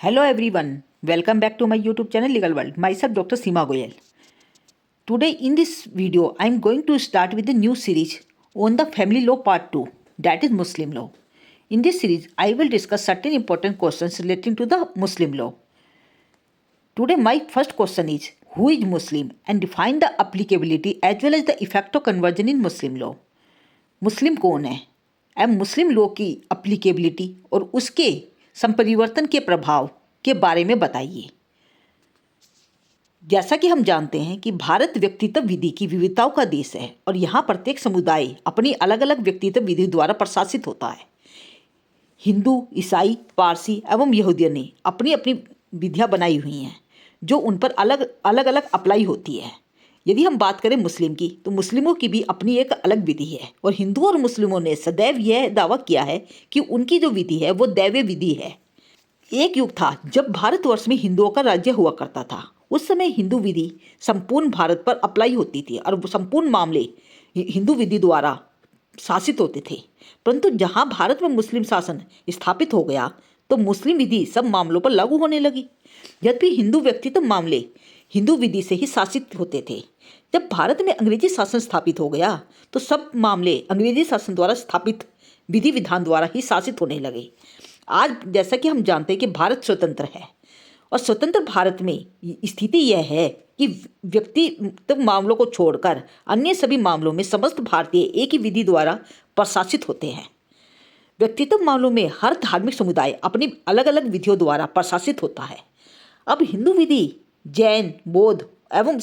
Hello everyone, welcome back to my YouTube channel Legal World. Myself Dr. Seema Goyal. Today in this video I am going to start with a new series on the family law part 2, that is Muslim law. In this series I will discuss certain important questions relating to the Muslim law. Today my first question is who is Muslim and define the applicability as well as the effect of conversion in Muslim law. मुस्लिम कौन है एवं मुस्लिम law की applicability और उसके संपरिवर्तन के प्रभाव के बारे में बताइए। जैसा कि हम जानते हैं कि भारत व्यक्तित्व विधि की विविधताओं का देश है और यहाँ प्रत्येक समुदाय अपनी अलग अलग व्यक्तित्व विधि द्वारा प्रशासित होता है। हिंदू, ईसाई, पारसी एवं यहूदियों ने अपनी अपनी विधियाँ बनाई हुई हैं जो उन पर अलग अलग अप्लाई होती है। यदि हम बात करें मुस्लिम की तो मुस्लिमों की भी अपनी एक अलग विधि है और हिंदू और मुस्लिमों ने सदैव यह दावा किया है कि उनकी जो विधि है वो दैवीय विधि है। एक युग था जब भारतवर्ष में हिंदुओं का राज्य हुआ करता था। उस समय हिंदू विधि संपूर्ण भारत पर अप्लाई होती थी और संपूर्ण मामले हिंदू विधि द्वारा शासित होते थे। परंतु जहाँ भारत में मुस्लिम शासन स्थापित हो गया तो मुस्लिम विधि सब मामलों पर लागू होने लगी। यद्यपि हिंदू व्यक्तित्व मामले हिंदू विधि से ही शासित होते थे। जब भारत में अंग्रेजी शासन स्थापित हो गया तो सब मामले अंग्रेजी शासन द्वारा स्थापित विधि विधान द्वारा ही शासित होने लगे। आज जैसा कि हम जानते हैं कि भारत स्वतंत्र है और स्वतंत्र भारत में स्थिति यह है कि व्यक्तिगत मामलों को छोड़कर अन्य सभी मामलों में समस्त भारतीय एक ही विधि द्वारा प्रशासित होते हैं। व्यक्तित्व मामलों में हर धार्मिक समुदाय अपनी अलग अलग विधियों द्वारा प्रशासित होता है। अब हिंदू विधि जैन, बौद्ध एवं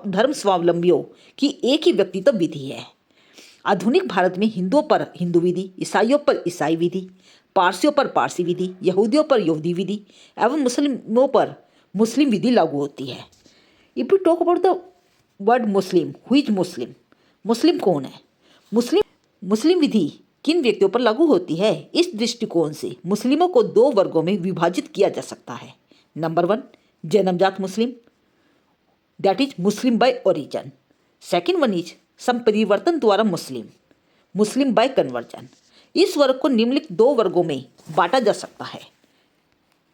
धर्म स्वावलंबियों की एक ही व्यक्तित्व विधि है। आधुनिक भारत में हिंदुओं पर हिंदू विधि, ईसाइयों पर ईसाई विधि, पारसियों पर पारसी विधि, यहूदियों पर यहूदी विधि एवं मुस्लिमों पर मुस्लिम विधि लागू होती है। If you talk about the word Muslim, who is Muslim, मुस्लिम कौन है? मुस्लिम विधि किन व्यक्तियों पर लागू होती है? इस दृष्टिकोण से मुस्लिमों को दो वर्गों में विभाजित किया जा सकता है। नंबर 1, जन्मजात मुस्लिम, that is Muslim by origin. Second one is संपरिवर्तन द्वारा मुस्लिम, मुस्लिम बाय कन्वर्जन। इस वर्ग को निम्नलिखित दो वर्गों में बांटा जा सकता है।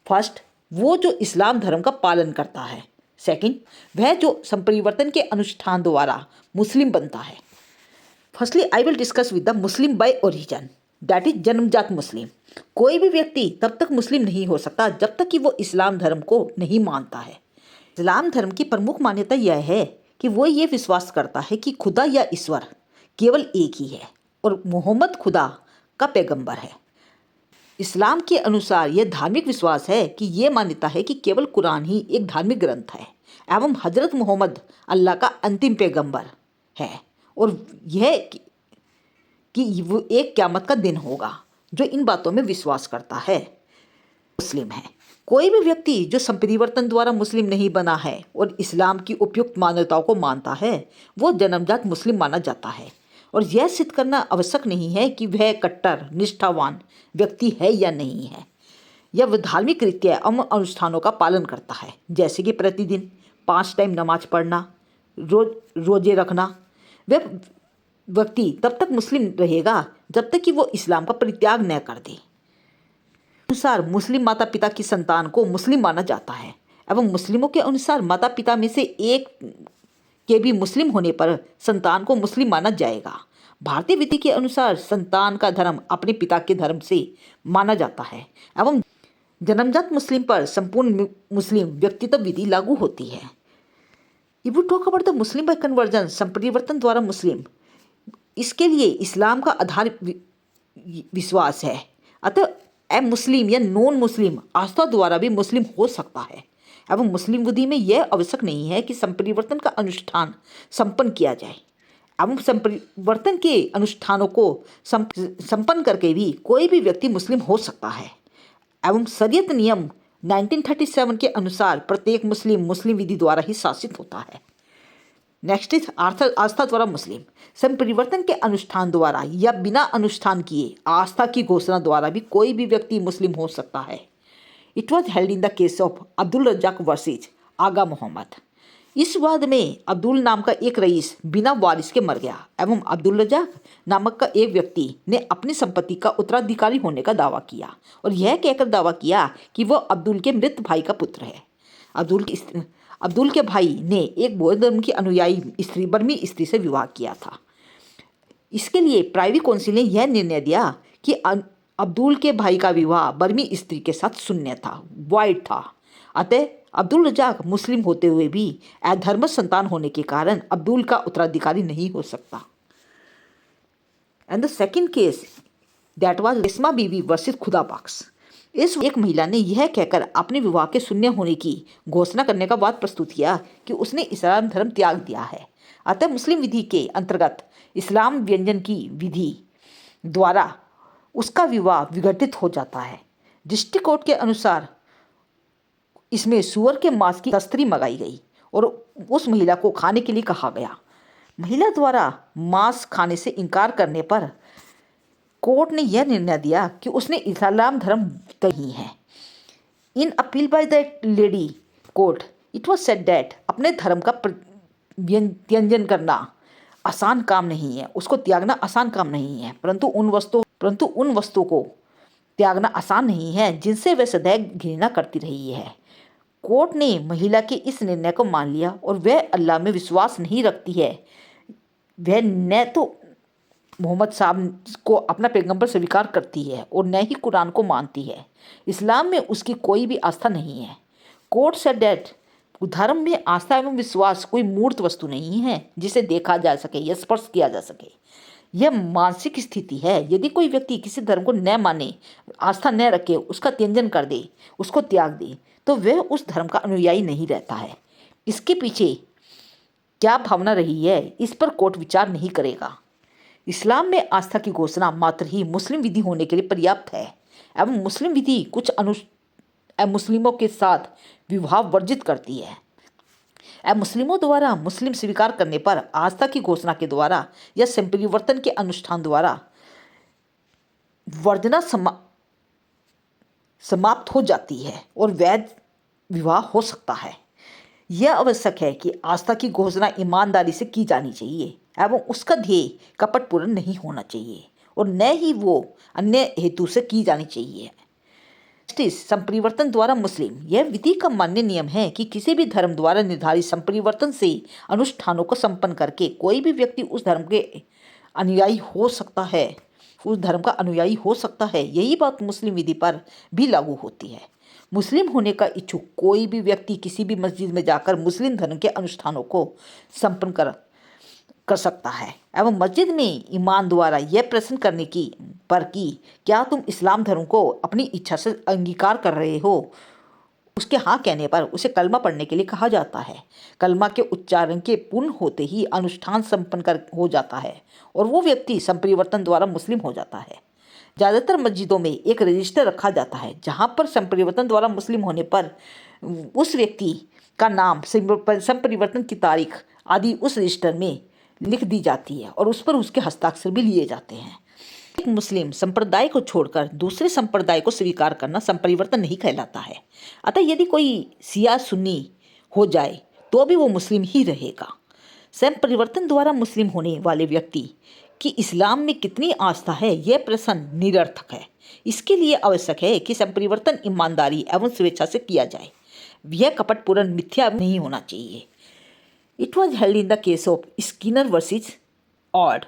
फर्स्ट, वो जो इस्लाम धर्म का पालन करता है। सेकंड, वह जो संपरिवर्तन के अनुष्ठान द्वारा मुस्लिम बनता है। Firstly I will discuss with the Muslim by origin, that is जन्मजात मुस्लिम। कोई भी व्यक्ति तब तक मुस्लिम नहीं हो सकता जब तक कि वो इस्लाम धर्म को नहीं मानता है। इस्लाम धर्म की प्रमुख मान्यता यह है कि वो ये विश्वास करता है कि खुदा या ईश्वर केवल एक ही है और मोहम्मद खुदा का पैगंबर है। इस्लाम के अनुसार यह धार्मिक विश्वास है कि यह मान्यता है कि केवल कुरान ही एक धार्मिक ग्रंथ है एवं हजरत मोहम्मद अल्लाह का अंतिम पैगंबर है और यह कि वो एक क़यामत का दिन होगा। जो इन बातों में विश्वास करता है मुस्लिम है। कोई भी व्यक्ति जो संपरिवर्तन द्वारा मुस्लिम नहीं बना है और इस्लाम की उपयुक्त मान्यताओं को मानता है वो जन्मजात मुस्लिम माना जाता है और यह सिद्ध करना आवश्यक नहीं है कि वह कट्टर निष्ठावान व्यक्ति है या नहीं है। यह वह धार्मिक रीतियाँ एवं अनुष्ठानों का पालन करता है, जैसे कि प्रतिदिन 5 टाइम नमाज पढ़ना, रोजे रखना। वह व्यक्ति तब तक मुस्लिम रहेगा जब तक कि वो इस्लाम का परित्याग न कर दे। अनुसार मुस्लिम माता पिता की संतान को मुस्लिम माना जाता है एवं मुस्लिमों के अनुसार माता पिता में से एक के भी मुस्लिम होने पर संतान को मुस्लिम माना जाएगा। भारतीय विधि के अनुसार संतान का धर्म अपने पिता के धर्म से माना जाता है एवं जन्मजात मुस्लिम पर संपूर्ण मुस्लिम व्यक्तित्व विधि लागू होती है। If you talk about the Muslim by conversion, संपरिवर्तन द्वारा मुस्लिम, इसके लिए इस्लाम का आधार विश्वास है। अतः ए मुस्लिम या नॉन मुस्लिम आस्था द्वारा भी मुस्लिम हो सकता है एवं मुस्लिम विधि में यह आवश्यक नहीं है कि संपरिवर्तन का अनुष्ठान संपन्न किया जाए एवं संपरिवर्तन के अनुष्ठानों को संपन्न करके भी कोई भी व्यक्ति मुस्लिम हो सकता है एवं शरीयत नियम 1937 के अनुसार प्रत्येक मुस्लिम विधि द्वारा ही शासित होता है। नेक्स्ट इज आस्था द्वारा मुस्लिम। संपरिवर्तन के अनुष्ठान द्वारा या बिना अनुष्ठान किए आस्था की घोषणा द्वारा भी कोई भी व्यक्ति मुस्लिम हो सकता है। It was held in the case of Abdul Razzaq versus Aga Mohammed. इस विवाद में अब्दुल नाम का एक रईस बिना वारिस के मर गया एवं अब्दुल रजाक नामक का एक व्यक्ति ने अपनी संपत्ति का उत्तराधिकारी होने का दावा किया और यह कहकर दावा किया कि वह अब्दुल के मृत भाई का पुत्र है। अब्दुल के भाई ने एक बौद्ध धर्म की अनुयायी स्त्री बर्मी स्त्री से विवाह किया था। इसके लिए प्राइवी काउंसिल ने यह निर्णय दिया कि अब्दुल के भाई का विवाह बर्मी स्त्री के साथ शून्य था, वॉइड था। अतः अब्दुल रजाक मुस्लिम होते हुए भी अधर्म संतान होने के कारण अब्दुल का उत्तराधिकारी नहीं हो सकता। And the second case that was Reshma Bibi versus Khuda Bakhsh. इस एक महिला ने यह कहकर अपने विवाह के शून्य होने की घोषणा करने का वाद प्रस्तुत किया कि उसने इस्लाम धर्म त्याग दिया है। अतः मुस्लिम विधि के अंतर्गत इस्लाम व्यंजन की विधि द्वारा उसका विवाह विघटित हो जाता है। डिस्ट्रिक्ट कोर्ट के अनुसार इसमें सूअर के मांस की तस्करी मंगाई गई और उस महिला को खाने के लिए कहा गया। महिला द्वारा मांस खाने से इनकार करने पर कोर्ट ने यह निर्णय दिया कि उसने इस्लाम धर्म नहीं है। In appeal by the lady court it was said that अपने धर्म का व्यंजन करना आसान काम नहीं है, उसको त्यागना आसान काम नहीं है, परंतु उन वस्तुओं को त्यागना आसान नहीं है जिनसे वह सदैव घृणा करती रही है। कोर्ट ने महिला के इस निर्णय को मान लिया और वह अल्लाह में विश्वास नहीं रखती है। वह न तो मोहम्मद साहब को अपना पैगंबर स्वीकार करती है और न ही कुरान को मानती है। इस्लाम में उसकी कोई भी आस्था नहीं है। कोर्ट सेड दैट धर्म में आस्था एवं विश्वास कोई मूर्त वस्तु नहीं है जिसे देखा जा सके या स्पर्श किया जा सके। यह मानसिक स्थिति है। यदि कोई व्यक्ति किसी धर्म को न माने, आस्था न रखे, उसका त्यजन कर दे, उसको त्याग दे, तो वह उस धर्म का अनुयायी नहीं रहता है। इसके पीछे क्या भावना रही है, इस पर कोर्ट विचार नहीं करेगा। इस्लाम में आस्था की घोषणा मात्र ही मुस्लिम विधि होने के लिए पर्याप्त है एवं मुस्लिम विधि कुछ मुस्लिमों के साथ विवाह वर्जित करती है। मुस्लिमों द्वारा मुस्लिम स्वीकार करने पर आस्था की घोषणा के द्वारा या संपरिवर्तन के अनुष्ठान द्वारा वर्जना समाप्त हो जाती है और वैध विवाह हो सकता है। यह आवश्यक है कि आस्था की घोषणा ईमानदारी से की जानी चाहिए एवं उसका ध्येय कपटपूर्ण नहीं होना चाहिए और न ही वो अन्य हेतु से की जानी चाहिए। संपरिवर्तन द्वारा मुस्लिम, यह विधि का मान्य नियम है कि किसी भी धर्म द्वारा निर्धारित संपरिवर्तन से अनुष्ठानों को संपन्न करके कोई भी व्यक्ति उस धर्म का अनुयायी हो सकता है। यही बात मुस्लिम विधि पर भी लागू होती है। मुस्लिम होने का इच्छुक कोई भी व्यक्ति किसी भी मस्जिद में जाकर मुस्लिम धर्म के अनुष्ठानों को संपन्न कर सकता है एवं मस्जिद में इमाम द्वारा यह प्रश्न करने की पर कि क्या तुम इस्लाम धर्म को अपनी इच्छा से अंगीकार कर रहे हो, उसके हाँ कहने पर उसे कलमा पढ़ने के लिए कहा जाता है। कलमा के उच्चारण के पूर्ण होते ही अनुष्ठान संपन्न हो जाता है और वो व्यक्ति संपरिवर्तन द्वारा मुस्लिम हो जाता है। ज़्यादातर मस्जिदों में एक रजिस्टर रखा जाता है जहाँ पर संपरिवर्तन द्वारा मुस्लिम होने पर उस व्यक्ति का नाम, संपरिवर्तन की तारीख आदि उस रजिस्टर में लिख दी जाती है और उस पर उसके हस्ताक्षर भी लिए जाते हैं। एक मुस्लिम संप्रदाय को छोड़कर दूसरे संप्रदाय को स्वीकार करना संपरिवर्तन नहीं कहलाता है। अतः यदि कोई शिया सुन्नी हो जाए तो भी वो मुस्लिम ही रहेगा। संपरिवर्तन द्वारा मुस्लिम होने वाले व्यक्ति कि इस्लाम में कितनी आस्था है, यह प्रश्न निरर्थक है। इसके लिए आवश्यक है कि संपरिवर्तन ईमानदारी एवं स्वेच्छा से किया जाए। यह कपटपूर्ण मिथ्या नहीं होना चाहिए। It was held in the case of Skinner versus Odd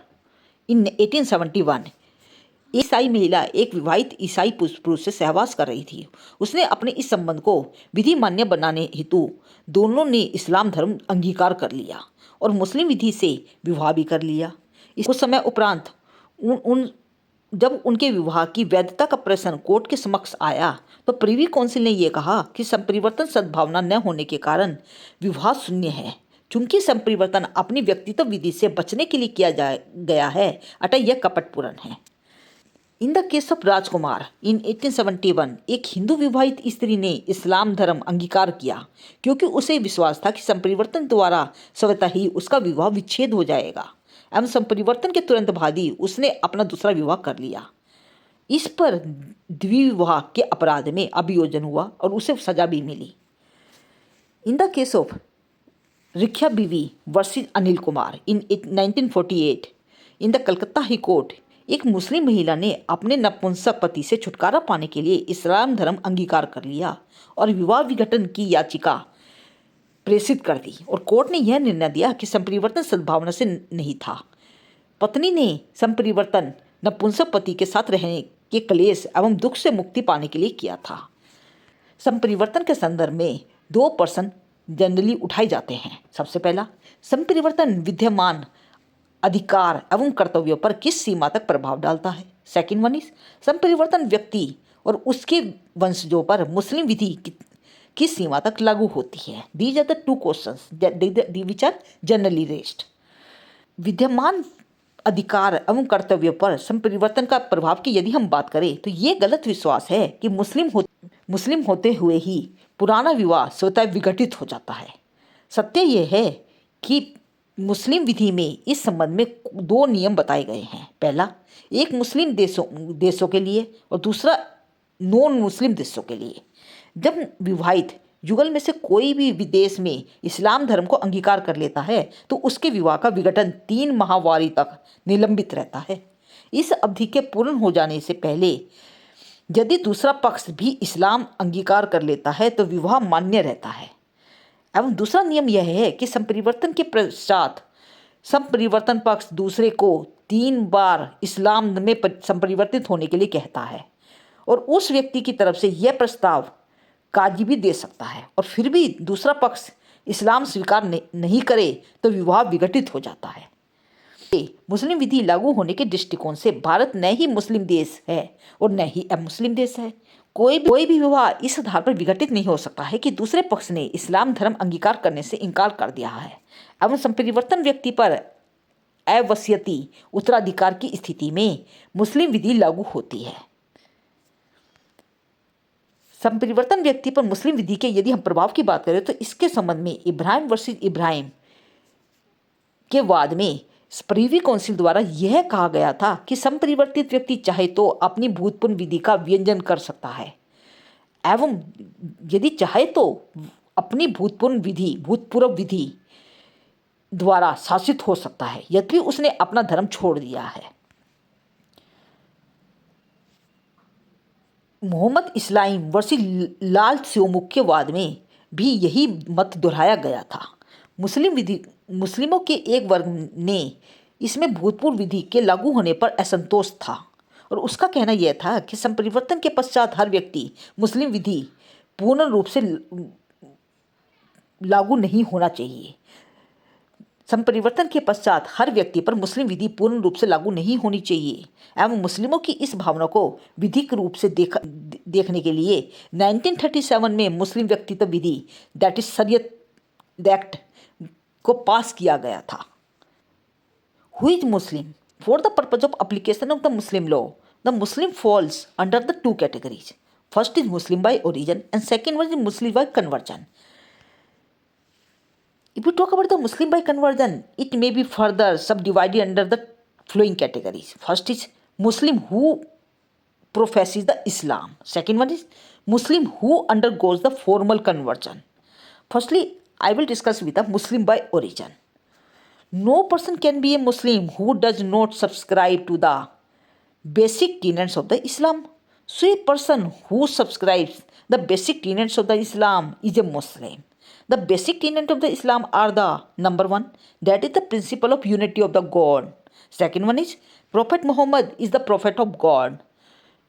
in 1871. ईसाई महिला एक विवाहित ईसाई पुरुष से सहवास कर रही थी। उसने अपने इस संबंध को विधि मान्य बनाने हेतु दोनों ने इस्लाम धर्म अंगीकार कर लिया और मुस्लिम विधि से विवाह भी कर लिया। कुछ समय उपरांत जब उनके विवाह की वैधता का प्रश्न कोर्ट के समक्ष आया तो प्रिवी काउंसिल ने यह कहा कि संपरिवर्तन सद्भावना न होने के कारण विवाह शून्य है। चूंकि संपरिवर्तन अपनी व्यक्तित्व विधि से बचने के लिए किया गया है, अतः यह कपटपूर्ण है। इन द केस ऑफ राजकुमार इन 1871 एक हिंदू विवाहित स्त्री ने इस्लाम धर्म अंगीकार किया क्योंकि उसे विश्वास था कि संपरिवर्तन द्वारा स्वतः ही उसका विवाह विच्छेद हो जाएगा एवं संपरिवर्तन के तुरंत बाद ही उसने अपना दूसरा विवाह कर लिया। इस पर द्विविवाह के अपराध में अभियोजन हुआ और उसे सजा भी मिली। इन द केस ऑफ रिख्या बीवी versus Anil Kumar in 1948 in the Calcutta high court, एक मुस्लिम महिला ने अपने नपुंसक पति से छुटकारा पाने के लिए इस्लाम धर्म अंगीकार कर लिया और विवाह विघटन की याचिका प्रेषित कर दी और कोर्ट ने यह निर्णय दिया कि संपरिवर्तन सद्भावना से नहीं था। पत्नी ने संपरिवर्तन नपुंसक पति के साथ रहने के क्लेश एवं दुख से मुक्ति पाने के लिए किया था। संपरिवर्तन के संदर्भ में दो प्रश्न जनरली उठाए जाते हैं। सबसे पहला, संपरिवर्तन विद्यमान अधिकार एवं कर्तव्यों पर किस सीमा तक प्रभाव डालता है। सेकंड वन इज, संपरिवर्तन व्यक्ति और उसके वंशजों पर मुस्लिम विधि किस सीमा तक लागू होती है। These are the two questions which are generally raised. विद्यमान अधिकार एवं कर्तव्यों पर संपरिवर्तन का प्रभाव की यदि हम बात करें तो ये गलत विश्वास है कि मुस्लिम होते हुए ही पुराना विवाह स्वतः विघटित हो जाता है। सत्य यह है कि मुस्लिम विधि में इस संबंध में दो नियम बताए गए हैं। पहला, एक मुस्लिम देशों के लिए और दूसरा नॉन मुस्लिम देशों के लिए। जब विवाहित युगल में से कोई भी विदेश में इस्लाम धर्म को अंगीकार कर लेता है तो उसके विवाह का विघटन 3 माहवारी तक निलंबित रहता है। इस अवधि के पूर्ण हो जाने से पहले यदि दूसरा पक्ष भी इस्लाम अंगीकार कर लेता है तो विवाह मान्य रहता है। एवं दूसरा नियम यह है कि संपरिवर्तन के पश्चात संपरिवर्तन पक्ष दूसरे को 3 बार इस्लाम में संपरिवर्तित होने के लिए कहता है और उस व्यक्ति की तरफ से यह प्रस्ताव काजी भी दे सकता है और फिर भी दूसरा पक्ष इस्लाम स्वीकार नहीं करे तो विवाह विघटित हो जाता है। मुस्लिम विधि लागू होने के दृष्टिकोण से भारत न ही मुस्लिम देश है और न ही अमुस्लिम देश है। कोई भी विवाह इस आधार पर विघटित नहीं हो सकता है कि दूसरे पक्ष ने इस्लाम धर्म अंगीकार करने से इनकार कर दिया है एवं संपरिवर्तन व्यक्ति पर अवसियती उत्तराधिकार की स्थिति में मुस्लिम विधि लागू होती है। संपरिवर्तन व्यक्ति पर मुस्लिम विधि के यदि हम प्रभाव की बात करें तो इसके संबंध में इब्राहिम वर्सेस इब्राहिम के वाद में प्रीवी काउंसिल द्वारा यह कहा गया था कि संपरिवर्तित व्यक्ति चाहे तो अपनी भूतपूर्व विधि का व्यंजन कर सकता है एवं यदि चाहे तो अपनी भूतपूर्व विधि द्वारा शासित हो सकता है यद्यपि उसने अपना धर्म छोड़ दिया है। मोहम्मद इस्लाम वर्सेस लाल त्सोमुक के वाद में भी यही मत दोहराया गया था। मुस्लिमों के एक वर्ग ने इसमें भूतपूर्व विधि के लागू होने पर असंतोष था और उसका कहना यह था कि संपरिवर्तन के पश्चात हर व्यक्ति मुस्लिम विधि पूर्ण रूप से लागू नहीं होना चाहिए। संपरिवर्तन के पश्चात हर व्यक्ति पर मुस्लिम विधि पूर्ण रूप से लागू नहीं होनी चाहिए एवं मुस्लिमों की इस भावना को विधिक रूप से देखने के लिए 1937 में मुस्लिम व्यक्तित्व विधि दैट इज शरीयत एक्ट को पास किया गया था। Who is Muslim? For the purpose of application of the Muslim law the Muslim falls under the 2 categories. First is Muslim by origin and second one is Muslim by conversion. If we talk about the Muslim by conversion, it may be further subdivided under the following categories. First is Muslim who professes the Islam. Second one is Muslim who undergoes the formal conversion. Firstly, I will discuss with the Muslim by origin. No person can be a Muslim who does not subscribe to the basic tenets of the Islam. So a person who subscribes the basic tenets of the Islam is a Muslim. The basic tenets of the Islam are the number 1, that is the principle of unity of the God. Second one is Prophet Muhammad is the prophet of God.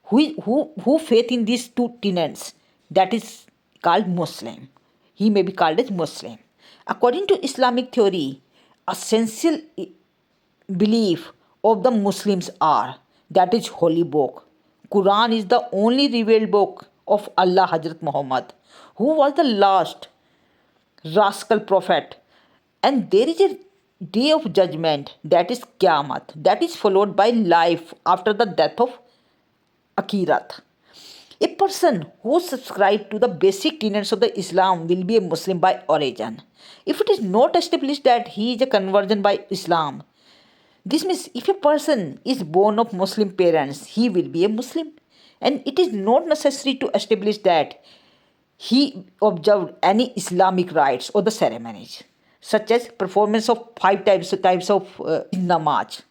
Who faith in these 2 tenets, that is called Muslim. He may be called as Muslim. According to Islamic theory, essential belief of the Muslims are, that is holy book. Quran is the only revealed book of Allah Hazrat Muhammad, who was the last rascal prophet, and there is a day of judgment, that is Qiyamah, that is followed by life after the death of Akhirat. A person who subscribes to the basic tenets of the Islam will be a Muslim by origin. If it is not established that he is a conversion by Islam, this means if a person is born of Muslim parents, he will be a Muslim, and it is not necessary to establish that he observed any Islamic rites or the ceremonies. such as performance of five types of namaz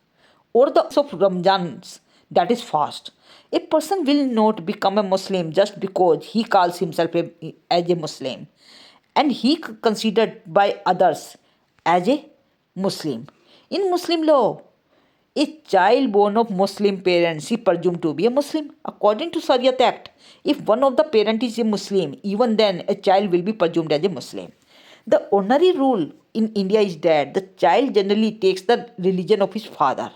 or the of Ramjans, that is fast. A person will not become a Muslim just because he calls himself as a Muslim and he considered by others as a Muslim. In Muslim law, a child born of Muslim parents is presumed to be a Muslim. According to Shariat Act, if one of the parents is a Muslim, even then a child will be presumed as a Muslim. The ordinary rule in India is that the child generally takes the religion of his father,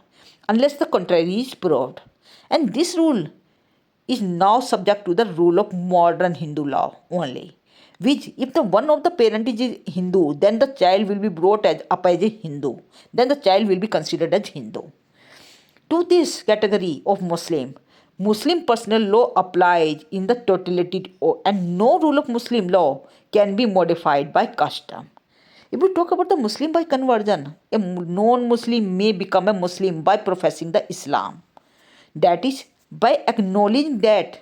unless the contrary is proved. And this rule is now subject to the rule of modern Hindu law only, which if the one of the parent is Hindu, then the child will be brought up as a Hindu. Then the child will be considered as Hindu. To this category of Muslim personal law applies in the totality and no rule of Muslim law can be modified by custom. If we talk about the Muslim by conversion, a non-Muslim may become a Muslim by professing the Islam. That is, by acknowledging that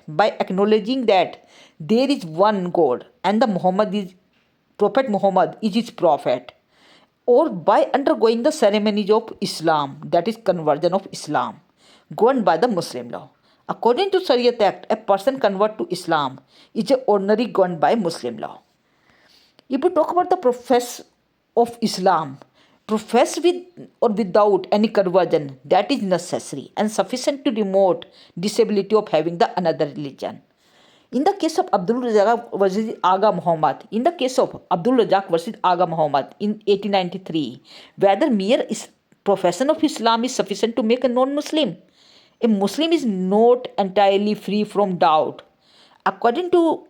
there is one God and the Prophet Muhammad is his prophet, or by undergoing the ceremonies of Islam, that is conversion of Islam, governed by the Muslim law. According to Shariat Act, a person convert to Islam is a ordinary governed by Muslim law. If we talk about the profess of Islam, profess with or without any conversion, that is necessary and sufficient to remote disability of having the another religion. In the case of Abdul Razak versus Aga Muhammad, in 1893, whether mere profession of Islam is sufficient to make a non-Muslim. A Muslim is not entirely free from doubt. According to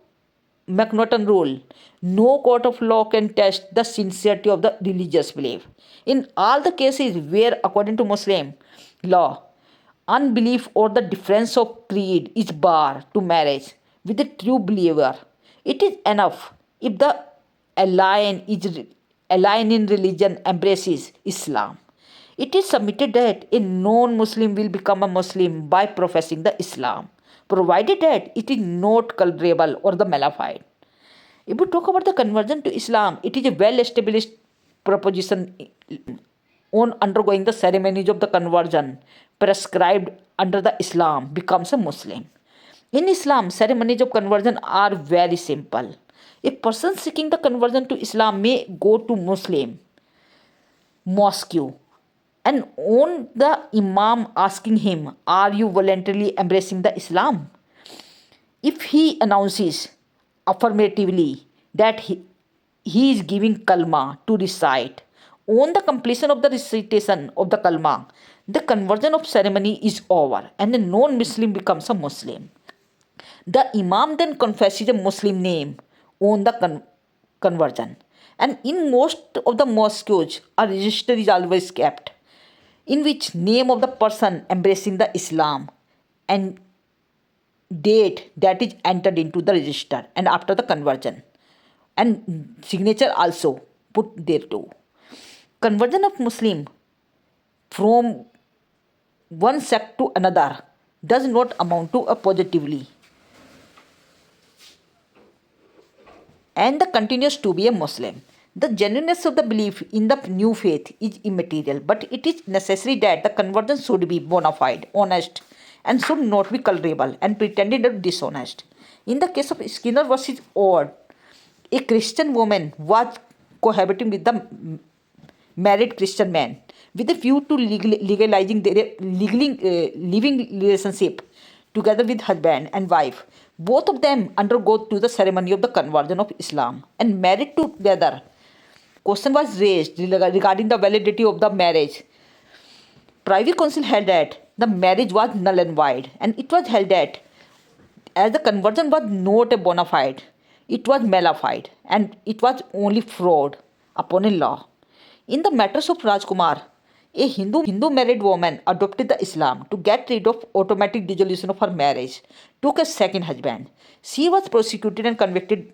McNaughton rule, no court of law can test the sincerity of the religious belief. In all the cases where, according to Muslim law, unbelief or the difference of creed is bar to marriage with a true believer, it is enough if the alien in religion embraces Islam. It is submitted that a non-Muslim will become a Muslim by professing the Islam, provided that it is not culpable or the malified. If we talk about the conversion to Islam, it is a well-established proposition on undergoing the ceremonies of the conversion prescribed under the Islam becomes a Muslim. In Islam, ceremonies of conversion are very simple. A person seeking the conversion to Islam may go to Muslim mosque and on the Imam asking him, "Are you voluntarily embracing the Islam?" If he announces affirmatively that he is giving kalma to recite, on the completion of the recitation of the kalma, the conversion of ceremony is over and the non-Muslim becomes a Muslim. The Imam then confesses a Muslim name on the conversion. And in most of the mosques, a register is always kept in which name of the person embracing the Islam and date that is entered into the register and after the conversion. And signature also put there too. Conversion of Muslim from one sect to another does not amount to a positively and the continues to be a Muslim. The genuineness of the belief in the new faith is immaterial, but it is necessary that the conversion should be bona fide, honest, and should not be culpable and pretended or dishonest. In the case of Skinner versus Ord, a Christian woman was cohabiting with the married Christian man with a view to legalizing their living relationship together with husband and wife. Both of them undergo to the ceremony of the conversion of Islam and married together. Question was raised regarding the validity of the marriage. Privy Council held that the marriage was null and void, and it was held that as the conversion was not a bona fide, it was malified and it was only fraud upon a law. In the matters of Rajkumar, a Hindu married woman adopted the Islam to get rid of automatic dissolution of her marriage, took a second husband. She was prosecuted and convicted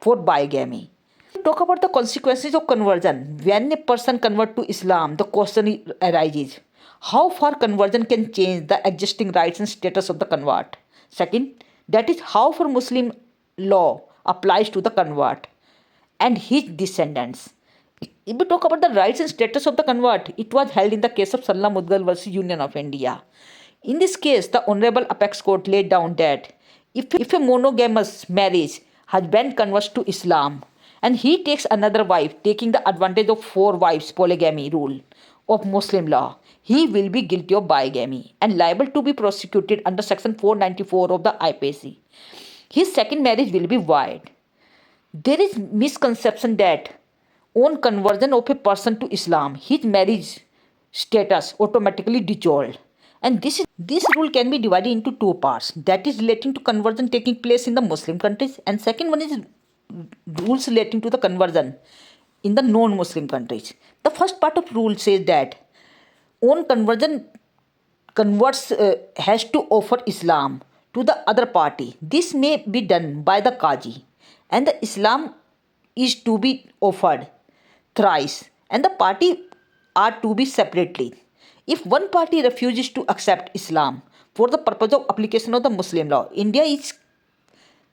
for bigamy. Talk about the consequences of conversion. When a person converts to Islam, the question arises, how far conversion can change the existing rights and status of the convert? Second, that is how far Muslim law applies to the convert and his descendants. If we talk about the rights and status of the convert, it was held in the case of Sallam Mudgal versus Union of India. In this case, the Honorable Apex Court laid down that if a monogamous marriage husband converts to Islam and he takes another wife, taking the advantage of four wives polygamy rule of Muslim law, he will be guilty of bigamy and liable to be prosecuted under section 494 of the IPC. His second marriage will be void. There is misconception that on conversion of a person to Islam, his marriage status automatically dissolved. And this rule can be divided into two parts. That is relating to conversion taking place in the Muslim countries, and second one is rules relating to the conversion in the non-Muslim countries. The first part of rule says that on conversion, converts has to offer Islam to the other party. This may be done by the Qazi, and the Islam is to be offered thrice, and the party are to be separately. If one party refuses to accept Islam for the purpose of application of the Muslim law, India is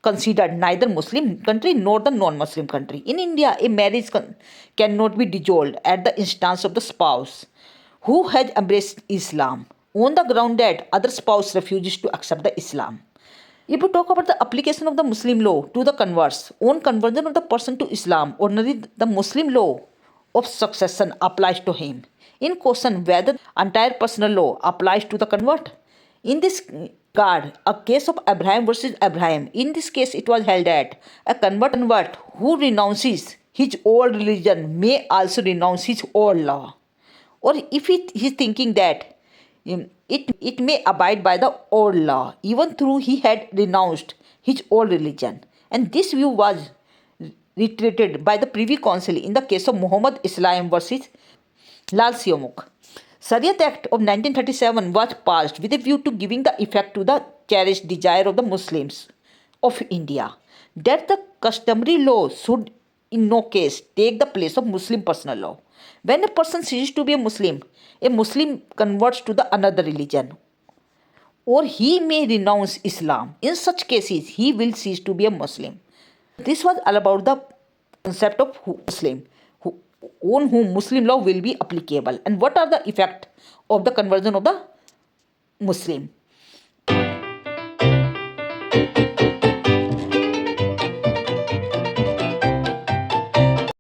considered neither Muslim country nor the non-Muslim country. In India, a marriage cannot be dissolved at the instance of the spouse who has embraced Islam on the ground that other spouse refuses to accept the Islam. If we talk about the application of the Muslim law to the converts, on conversion of the person to Islam, ordinarily the Muslim law of succession applies to him. In question whether entire personal law applies to the convert. In this regard, a case of Abraham versus Abraham. In this case, it was held that a convert who renounces his old religion may also renounce his old law. Or if he is thinking that it may abide by the old law, even though he had renounced his old religion. And this view was reiterated by the Privy Council in the case of Muhammad Islam versus Lal Siamukh. Shariat Act of 1937 was passed with a view to giving the effect to the cherished desire of the Muslims of India that the customary law should in no case take the place of Muslim personal law. When a person ceases to be a Muslim converts to the another religion, or he may renounce Islam. In such cases, he will cease to be a Muslim. This was all about the concept of Muslim, on whom Muslim law will be applicable, and what are the effect of the conversion of the Muslim.